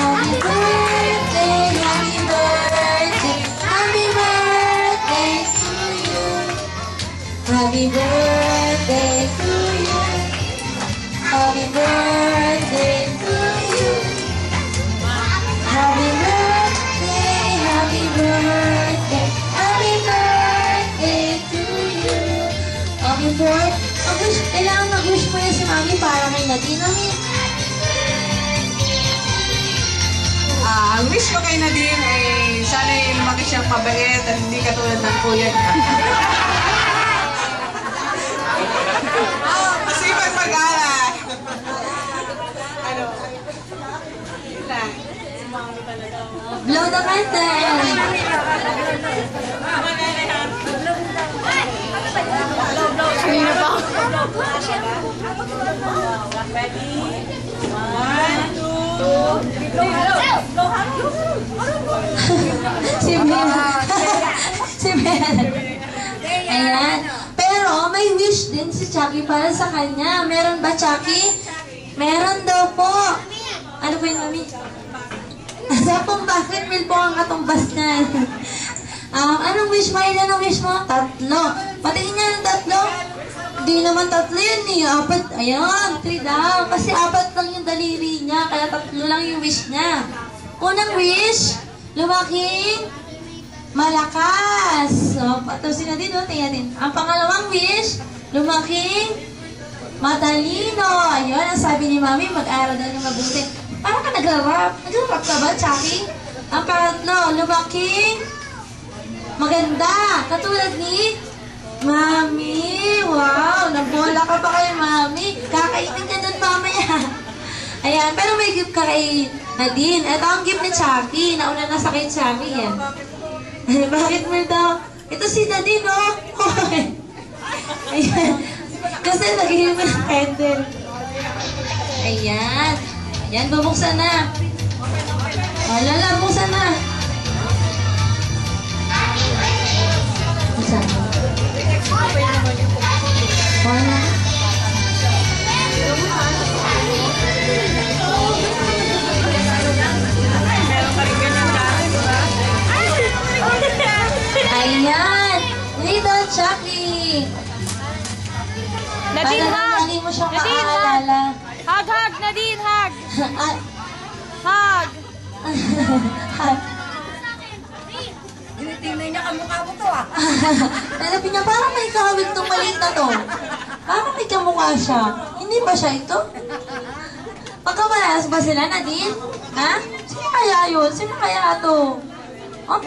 Happy birthday, happy birthday, happy birthday to you. Happy birthday to you. Happy birthday to you. Happy birthday, happy birthday, happy birthday to you. Before, kailangan mag-wish mo yan si Mami para kay Nadine. Mami, ang wish ko kay Nadine ay sana lumaki siyang mabait at hindi katulad ng kuya niya. Masipag mag-aral. Ano? Yun lang. blow the candle. Kanina pa. Ready? 1, 2, Si Bella. Si Bella. Ayan. Pero may wish din si Chucky para sa kanya. Meron ba, Chucky? Meron daw po. Ano po yun, Mami? Sapong bakit mil po ang katumbas niya. Anong wish mo? Ilan ang wish mo? 3. Patingin niya ng 3. Hindi naman 3 yun eh. 4. Ayan, 3 daw. Kasi 4 lang yung daliri niya. Kaya 3 lang yung wish niya. Unang wish, lumaking malakas. So, patusin na din, tingnan din. Ang pangalawang wish, lumaking matalino. Ayun, ang sabi ni Mami, mag-aral daw niya mabuti. Parang ka nag-rap. Nag-rap ka ba, Chucky? Ang pangatlo, lumaking maganda. Katulad ni Mami. Wow, nabola ka pa kay Mami. Kakainin ka dun mamaya. Ayan, pero may gift ka kay Nadine. Ito ang gift ni Chucky. Nauna na sa kay Chucky yan. Bakit mo daw? Ito si Nadine, oh. Ayan. Kasi nag-inom ng candle. Ayan. Ayan, bubuksan na. Lala, buksan na. Buksan na. Wala. Ayan! Little Chucky! Nadine, hug! Hindi mo siya Nadine, maaalala. Hug, hug! Nadine, hug! Hug! Tinitingnan niya kamukha mo to ah. Sabi niya, parang may kahawig itong maliit na to. Parang may kamukha siya. Hindi ba siya ito? Magkamalas ba sila, Nadine? Ha? Sino kaya yun? Sino kaya ito? Oh?